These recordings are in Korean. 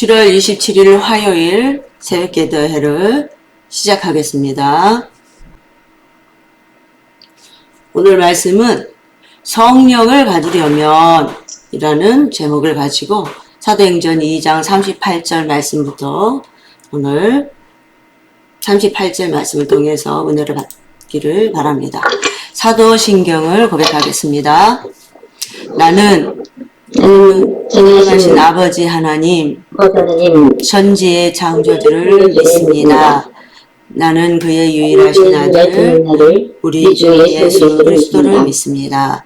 7월 27일 화요일 새벽기도회를 시작하겠습니다. 오늘 말씀은 성령을 가지려면 이라는 제목을 가지고 사도행전 2장 38절 말씀부터 오늘 38절 말씀을 통해서 은혜를 받기를 바랍니다. 사도신경을 고백하겠습니다. 나는 전능하신 아버지 하나님, 천지의 창조주를 믿습니다. 나는 그의 유일하신 아들, 우리 주 예수 그리스도를 믿습니다.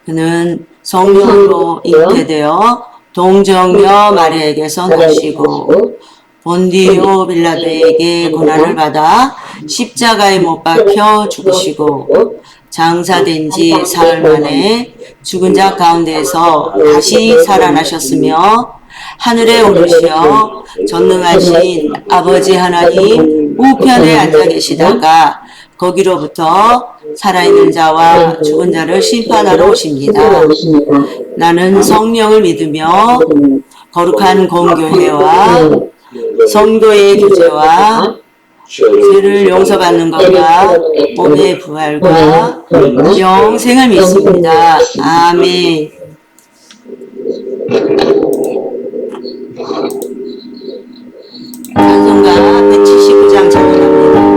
그는 성령으로 잉태되어 동정녀 마리아에게서 나시고 본디오 빌라도에게 고난을 받아 십자가에 못 박혀 죽으시고 장사된 지 사흘 만에 죽은 자 가운데에서 다시 살아나셨으며 하늘에 오르시어 전능하신 아버지 하나님 우편에 앉아 계시다가 거기로부터 살아있는 자와 죽은 자를 심판하러 오십니다. 나는 성령을 믿으며 거룩한 공교회와 성도의 교제와 죄를 용서받는 것과 몸의 부활과 영생을 믿습니다. 아멘. 찬송가 179장 찬양합니다.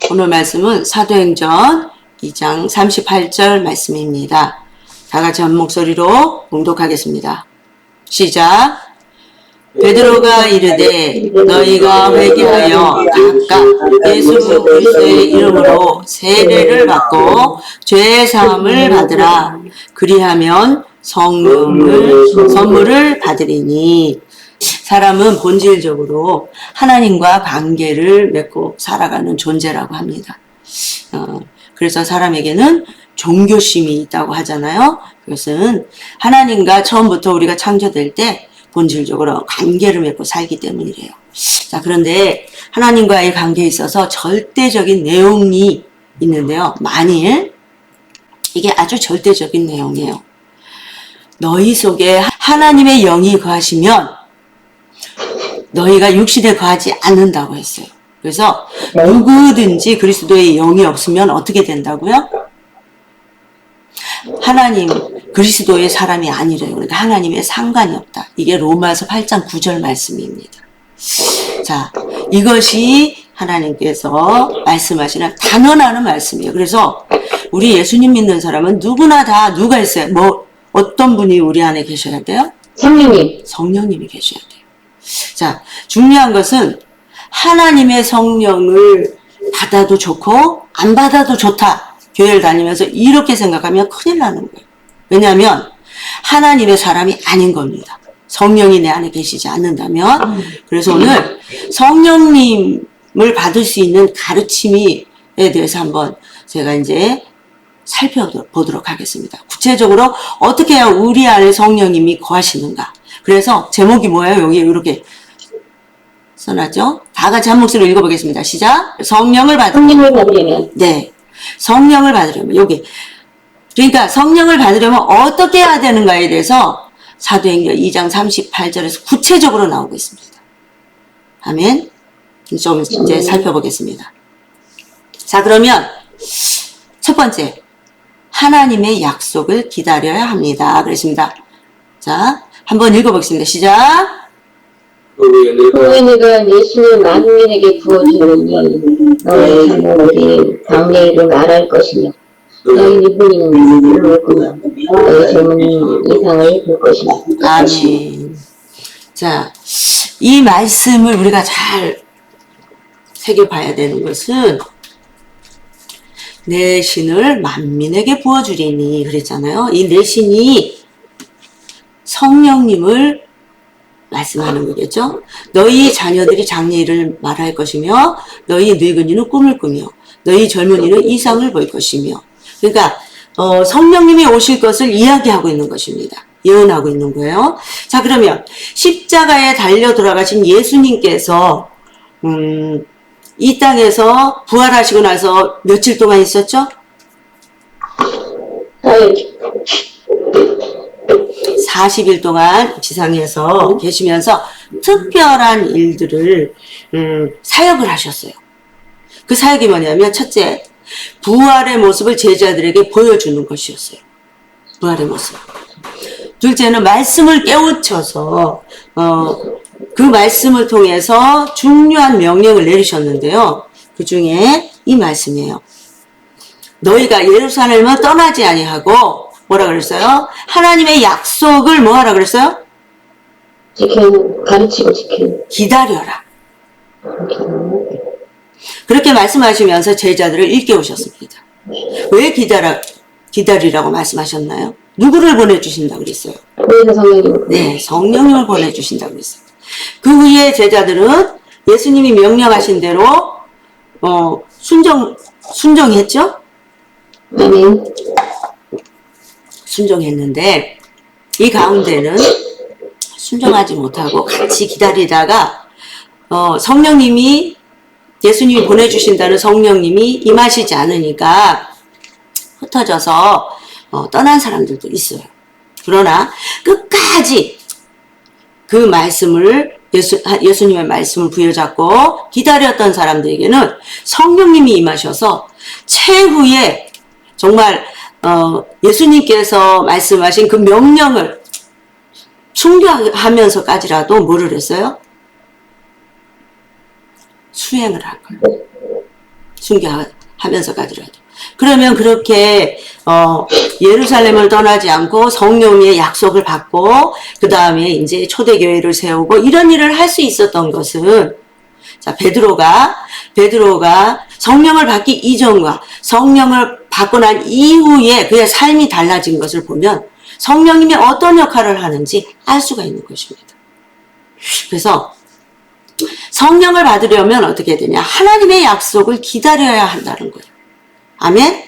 오늘 말씀은 사도행전 2장 38절 말씀입니다. 다 같이 한 목소리로 봉독하겠습니다. 시작. 베드로가 이르되 너희가 회개하여 각각 예수 그리스도의 이름으로 세례를 받고 죄 사함을 받으라. 그리하면 선물을 받으리니. 사람은 본질적으로 하나님과 관계를 맺고 살아가는 존재라고 합니다. 그래서 사람에게는 종교심이 있다고 하잖아요. 그것은 하나님과 처음부터 우리가 창조될 때 본질적으로 관계를 맺고 살기 때문이래요. 자, 그런데 하나님과의 관계에 있어서 절대적인 내용이 있는데요. 만일 이게 아주 절대적인 내용이에요. 너희 속에 하나님의 영이 거하시면 너희가 육신에 거하지 않는다고 했어요. 그래서 누구든지 그리스도의 영이 없으면 어떻게 된다고요? 하나님, 그리스도의 사람이 아니래요. 그러니까 하나님의 상관이 없다. 이게 로마서 8장 9절 말씀입니다. 자, 이것이 하나님께서 말씀하시는 단언하는 말씀이에요. 그래서 우리 예수님 믿는 사람은 누구나 다 누가 있어요? 어떤 분이 우리 안에 계셔야 돼요? 성령님. 성령님이 계셔야 돼요. 자, 중요한 것은 하나님의 성령을 받아도 좋고 안 받아도 좋다. 교회를 다니면서 이렇게 생각하면 큰일 나는 거예요. 왜냐하면 하나님의 사람이 아닌 겁니다. 성령이 내 안에 계시지 않는다면. 그래서 오늘 성령님을 받을 수 있는 가르침에 대해서 한번 제가 이제 살펴보도록 하겠습니다. 구체적으로 어떻게 해야 우리 안에 성령님이 거하시는가. 그래서 제목이 뭐예요? 여기 이렇게 써놨죠? 다 같이 한 목소리로 읽어보겠습니다. 시작. 성령을 받으려면. 네. 성령을 받으려면. 여기. 그러니까 성령을 받으려면 어떻게 해야 되는가에 대해서 사도행전 2장 38절에서 구체적으로 나오고 있습니다. 아멘. 좀 이제 살펴보겠습니다. 자, 그러면 첫 번째. 하나님의 약속을 기다려야 합니다. 그랬습니다. 자, 한번 읽어보겠습니다. 시작. 후에 내가 내 신을 만민에게 부어주느니 너의 자녀들이 장래일을 말할 것이며 너희 니분이는 물을 거며 너희 젊은이는 이상을 볼 것이며. 아멘. 자, 이 말씀을 우리가 잘 새겨봐야 되는 것은 내 신을 만민에게 부어주리니 그랬잖아요. 이 내 신이 성령님을 말씀하는 거겠죠. 너희 자녀들이 장래일을 말할 것이며 너희 늙은이는 꿈을 꾸며 너희 젊은이는 이상을 볼 것이며. 그러니까 성령님이 오실 것을 이야기하고 있는 것입니다. 예언하고 있는 거예요. 자, 그러면 십자가에 달려 돌아가신 예수님께서 이 땅에서 부활하시고 나서 며칠 동안 있었죠? 40일 동안 지상에서 계시면서 특별한 일들을 사역을 하셨어요. 그 사역이 뭐냐면 첫째, 부활의 모습을 제자들에게 보여주는 것이었어요. 부활의 모습. 둘째는 말씀을 깨우쳐서 그 말씀을 통해서 중요한 명령을 내리셨는데요. 그 중에 이 말씀이에요. 너희가 예루살렘을 떠나지 아니하고 뭐라 그랬어요? 하나님의 약속을 뭐 하라 그랬어요? 가르치고 지키는. 기다려라. 그렇게 말씀하시면서 제자들을 일깨우셨습니다. 왜 기다리라고 말씀하셨나요? 누구를 보내주신다고 그랬어요? 네, 성령님을 보내주신다고 그랬어요. 그 후에 제자들은 예수님이 명령하신 대로 순종했죠? 아멘. 순종했는데 이 가운데는 순종하지 못하고 같이 기다리다가 성령님이 예수님이 보내주신다는 성령님이 임하시지 않으니까 흩어져서 떠난 사람들도 있어요. 그러나 끝까지 그 말씀을 예수님의 말씀을 부여잡고 기다렸던 사람들에게는 성령님이 임하셔서 최후에 정말 예수님께서 말씀하신 그 명령을 순교하면서까지라도 뭐를 했어요? 수행을 한 거예요. 순교하면서까지라도. 그러면 그렇게 예루살렘을 떠나지 않고 성령의 약속을 받고 그 다음에 이제 초대교회를 세우고 이런 일을 할 수 있었던 것은 자 베드로가 성령을 받기 이전과 성령을 받고 난 이후에 그의 삶이 달라진 것을 보면 성령님이 어떤 역할을 하는지 알 수가 있는 것입니다. 그래서 성령을 받으려면 어떻게 되냐? 하나님의 약속을 기다려야 한다는 거예요. 아멘?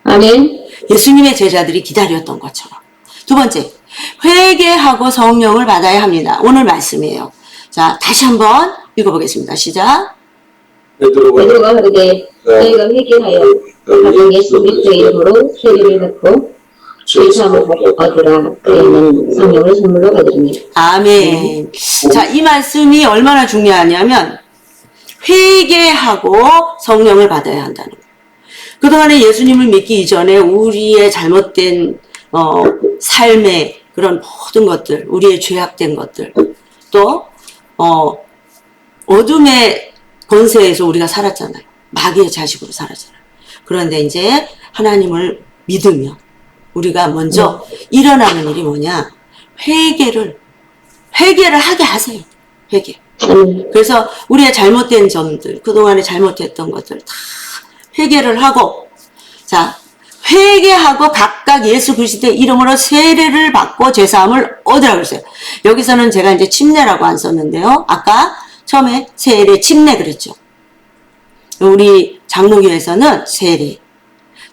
아멘. 예수님의 제자들이 기다렸던 것처럼. 두 번째, 회개하고 성령을 받아야 합니다. 오늘 말씀이에요. 자, 다시 한번 읽어보겠습니다. 시작. 베드로가 그러되 너희가 회개하여 가정 예수 그리스도의 이름으로 세례를 받고 죄사함을 얻으라. 그에는 성령을 선물로 받으리니. 아멘. 자, 이 말씀이 얼마나 중요하냐면 회개하고 성령을 받아야 한다는 거예요. 그동안에 예수님을 믿기 이전에 우리의 잘못된 삶의 그런 모든 것들, 우리의 죄악된 것들, 또 어둠의 권세에서 우리가 살았잖아요. 마귀의 자식으로 살았잖아요. 그런데 이제 하나님을 믿으며 우리가 먼저 일어나는 일이 뭐냐? 회개를 하게 하세요. 회개. 그래서 우리의 잘못된 점들, 그동안에 잘못했던 것들 다 회개를 하고, 자, 회개하고 각각 예수 그리스도의 이름으로 세례를 받고 죄사함을 얻으라고 했어요. 여기서는 제가 이제 침례라고 안 썼는데요. 아까 처음에 세례, 침례 그랬죠. 우리 장로교에서는 세례,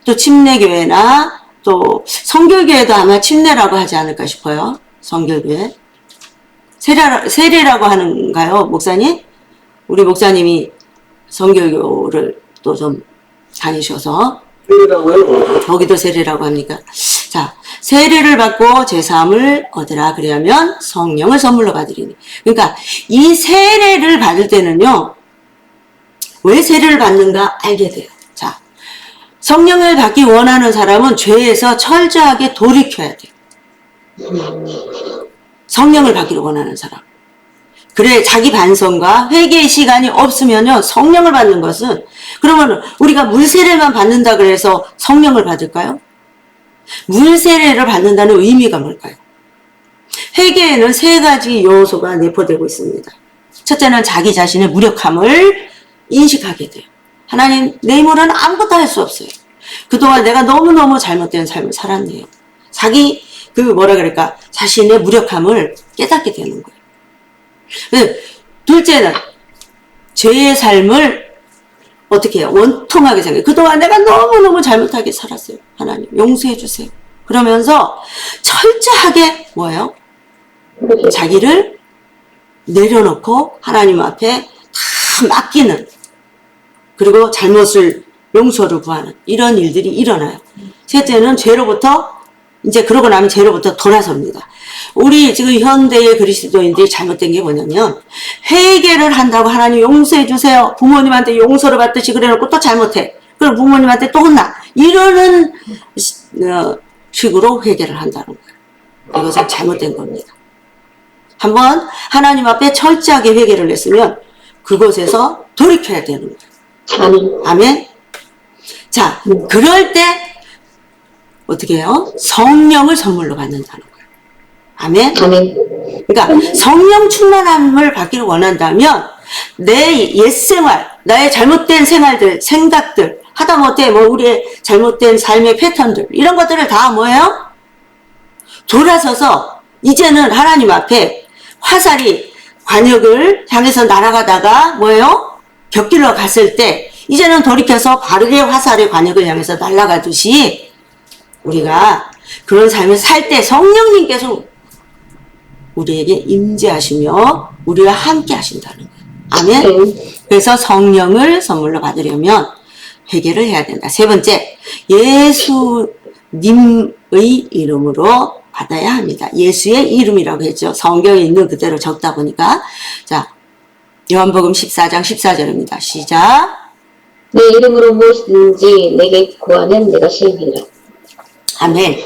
또 침례교회나 또 성결교회도 아마 침례라고 하지 않을까 싶어요. 성결교회. 세례라고 하는가요, 목사님? 우리 목사님이 성결교를 또 좀 다니셔서 거기도 세례라고 합니까? 자, 세례를 받고 제사함을 얻으라. 그러면 성령을 선물로 받으리니. 그러니까 이 세례를 받을 때는요, 왜 세례를 받는가 알게 돼요. 자, 성령을 받기 원하는 사람은 죄에서 철저하게 돌이켜야 돼요. 성령을 받기를 원하는 사람. 그래, 자기 반성과 회개의 시간이 없으면요, 성령을 받는 것은, 그러면 우리가 물세례만 받는다 그래서 성령을 받을까요? 물세례를 받는다는 의미가 뭘까요? 회개에는 세 가지 요소가 내포되고 있습니다. 첫째는 자기 자신의 무력함을 인식하게 돼요. 하나님, 내 힘으로는 아무것도 할 수 없어요. 그동안 내가 너무너무 잘못된 삶을 살았네요. 자기, 자신의 무력함을 깨닫게 되는 거예요. 둘째는 죄의 삶을 어떻게 해요? 원통하게 생각해요. 그동안 내가 너무너무 잘못하게 살았어요. 하나님 용서해 주세요. 그러면서 철저하게 뭐예요? 자기를 내려놓고 하나님 앞에 다 맡기는, 그리고 잘못을 용서를 구하는 이런 일들이 일어나요. 셋째는 죄로부터, 이제 그러고 나면 죄로부터 돌아섭니다. 우리 지금 현대의 그리스도인들이 잘못된 게 뭐냐면, 회개를 한다고 하나님 용서해 주세요. 부모님한테 용서를 받듯이 그래놓고 또 잘못해. 그럼 부모님한테 또 혼나. 이러는 식으로 회개를 한다는 거예요. 이것은 잘못된 겁니다. 한번 하나님 앞에 철저하게 회개를 했으면 그곳에서 돌이켜야 되는 거예요. 아멘. 자, 그럴 때 어떻게 해요? 성령을 선물로 받는다는 거예요. 아멘. 그러니까 성령 충만함을 받기를 원한다면 내 옛생활, 나의 잘못된 생활들, 생각들, 하다못해 우리의 잘못된 삶의 패턴들, 이런 것들을 다 뭐예요? 돌아서서 이제는 하나님 앞에 화살이 관역을 향해서 날아가다가 뭐예요? 곁길로 갔을 때 이제는 돌이켜서 바르게 화살의 관역을 향해서 날아가듯이 우리가 그런 삶을 살 때 성령님께서 우리에게 임재하시며 우리와 함께 하신다는 거예요. 아멘. 그래서 성령을 선물로 받으려면 회개를 해야 된다. 세 번째, 예수님의 이름으로 받아야 합니다. 예수의 이름이라고 했죠. 성경에 있는 그대로 적다 보니까. 자, 요한복음 14장 14절입니다. 시작. 내 이름으로 무엇이든지 내게 구하면 내가 시행하리라. 아멘.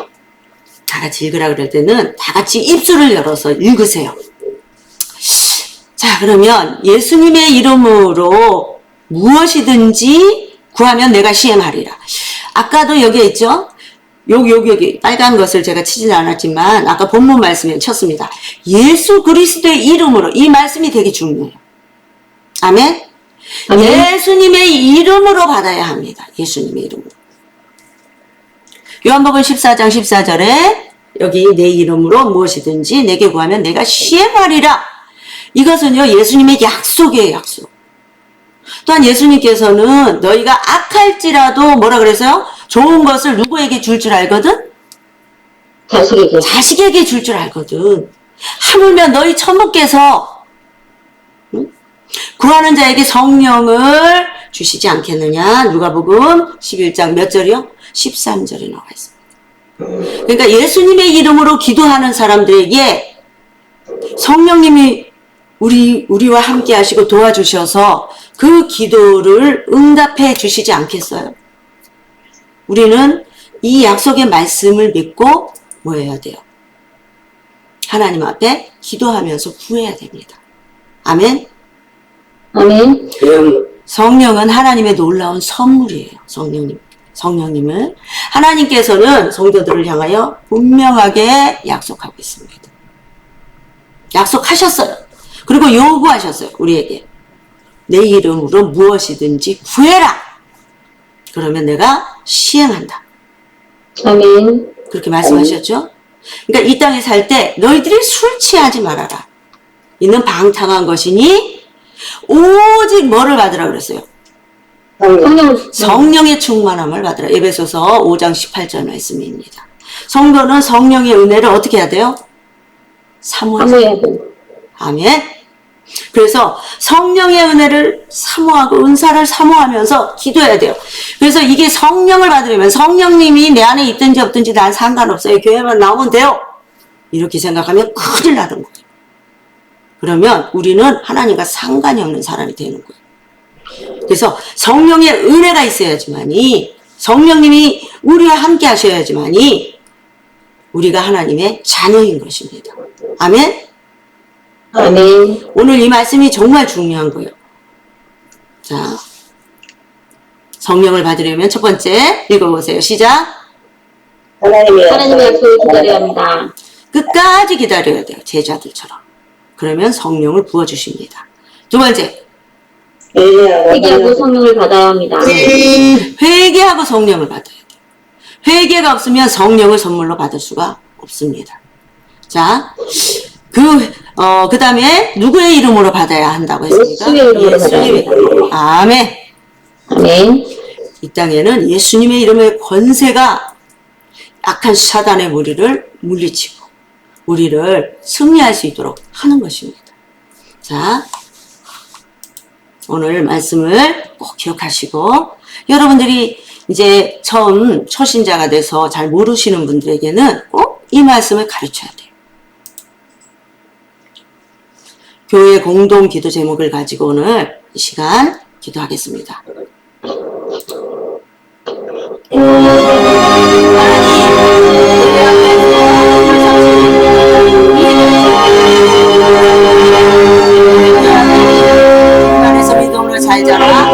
다 같이 읽으라 그럴 때는 다 같이 입술을 열어서 읽으세요. 자, 그러면 예수님의 이름으로 무엇이든지 구하면 내가 시행하리라. 아까도 여기에 있죠? 여기 빨간 것을 제가 치진 않았지만 아까 본문 말씀에 쳤습니다. 예수 그리스도의 이름으로, 이 말씀이 되게 중요해요. 아멘. 예수님의 이름으로 받아야 합니다. 예수님의 이름으로. 요한복음 14장 14절에 여기 내 이름으로 무엇이든지 내게 구하면 내가 시행하리라. 이것은요, 예수님의 약속이에요, 약속. 또한 예수님께서는 너희가 악할지라도 뭐라 그랬어요? 좋은 것을 누구에게 줄 알거든? 자식에게 줄 줄 알거든. 하물며 너희 천부께서 구하는 자에게 성령을 주시지 않겠느냐. 누가복음 11장 몇 절이요? 13절에 나와 있습니다. 그러니까 예수님의 이름으로 기도하는 사람들에게 성령님이 우리와 함께 하시고 도와주셔서 그 기도를 응답해 주시지 않겠어요? 우리는 이 약속의 말씀을 믿고 뭐 해야 돼요? 하나님 앞에 기도하면서 구해야 됩니다. 아멘? 아멘. 성령은 하나님의 놀라운 선물이에요. 성령님을. 하나님께서는 성도들을 향하여 분명하게 약속하고 있습니다. 약속하셨어요. 그리고 요구하셨어요. 우리에게. 내 이름으로 무엇이든지 구해라. 그러면 내가 시행한다. 아멘. 그렇게 말씀하셨죠? 그러니까 이 땅에 살 때 너희들이 술 취하지 말아라. 이는 방탕한 것이니 오직 뭐를 받으라 그랬어요? 성령의 충만함을 받으라. 에베소서 5장 18절 말씀입니다. 성도는 성령의 은혜를 어떻게 해야 돼요? 사모해야 돼요. 아멘. 그래서 성령의 은혜를 사모하고 은사를 사모하면서 기도해야 돼요. 그래서 이게 성령을 받으려면 성령님이 내 안에 있든지 없든지 난 상관없어요. 교회만 나오면 돼요. 이렇게 생각하면 큰일 나는 거예요. 그러면 우리는 하나님과 상관이 없는 사람이 되는 거예요. 그래서 성령의 은혜가 있어야지만이 성령님이 우리와 함께 하셔야지만이 우리가 하나님의 자녀인 것입니다. 아멘. 아멘. 오늘 이 말씀이 정말 중요한 거예요. 자, 성령을 받으려면 첫 번째 읽어보세요. 시작. 하나님의 약속을 기다려야 합니다. 끝까지 기다려야 돼요. 제자들처럼. 그러면 성령을 부어주십니다. 두 번째. 회개하고 성령을 받아야 합니다. 회개하고 성령을 받아야 돼요. 회개가 없으면 성령을 선물로 받을 수가 없습니다. 자, 그 다음에 누구의 이름으로 받아야 한다고 했습니까? 예수의 이름으로 받아야 합니다. 아멘. 아멘. 이 땅에는 예수님의 이름의 권세가 악한 사단의 무리를 물리치고 우리를 승리할 수 있도록 하는 것입니다. 자, 오늘 말씀을 꼭 기억하시고 여러분들이 이제 처음 초신자가 돼서 잘 모르시는 분들에게는 꼭 이 말씀을 가르쳐야 돼요. 교회 공동 기도 제목을 가지고 오늘 이 시간 기도하겠습니다. 안에서 믿음으로 잘 자라.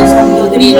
성도들이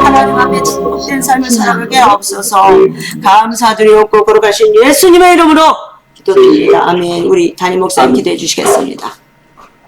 하나님 앞에 축복된 삶을 살아가게 하옵소서. 감사드리옵고 걸어가신 예수님의 이름으로 기도드립니다. 아멘. 우리 담임 목사님 기도해 주시겠습니다.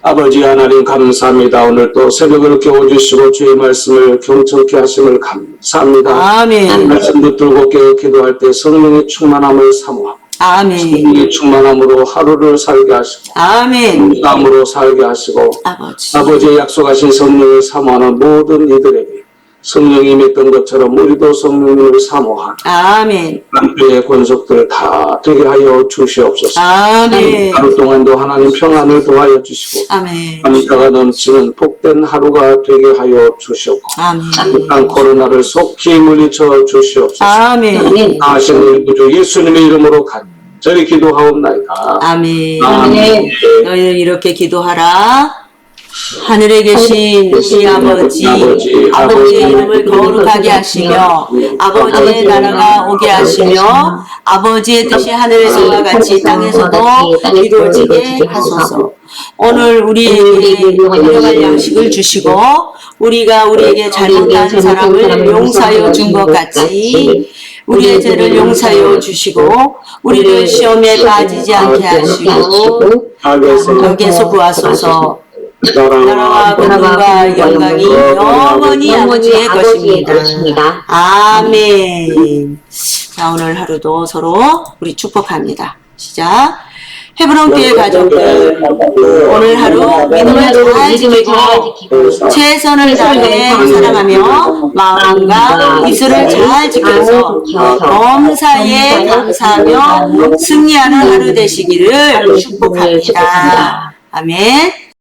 아버지 하나님 감사합니다. 오늘 또 새벽을 깨워주시고 주의 말씀을 경청케 하심을 감사합니다. 아멘. 말씀 붙들고 깨어 기도할 때 성령의 충만함을 사모하고 아멘. 성령의 충만함으로 하루를 살게 하시고 아멘. 감으로 살게 하시고 아버지. 아버지의 약속하신 성령을 사모하는 모든 이들에게 성령이 맺던 것처럼 우리도 성령님을 사모하는 아멘. 남편의 권속들 다 되게 하여 주시옵소서. 아멘. 하루 동안도 하나님 평안을 도하여 주시고 아멘. 감사가 넘치는 복된 하루가 되게 하여 주시옵고 아멘. 땅 코로나를 속히 물리쳐 주시옵소서. 아멘. 나으신 우리 구주 예수님의 이름으로 간절히 기도하옵나이다. 아멘. 아멘. 너희는 이렇게 기도하라. 하늘에 계신 우리 아버지, 아버지의 이름을 거룩하게 하시며 아버지의 나라가 오게 하시며 아버지의 뜻이 하늘에서와 같이 땅에서도 이루어지게 하소서. 오늘 우리에게 일용할 양식을 주시고 우리가 우리에게 잘못한 사람을 용서하여 준 것 같이 우리의 죄를 용서하여 주시고 우리를 시험에 빠지지 않게 하시고 악에서 구하소서. 나라와 권능과 영광이 영원히 아버지의 것입니다. 아멘. 자, 오늘 하루도 서로 우리 축복합니다. 시작. 헤브론 교회 가족들, 오늘 하루 믿음을 잘 지키고 최선을 다해 사랑하며 마음과 입술을 잘 지켜서 범사에 감사하며 승리하는 하루 되시기를 축복합니다. 아멘.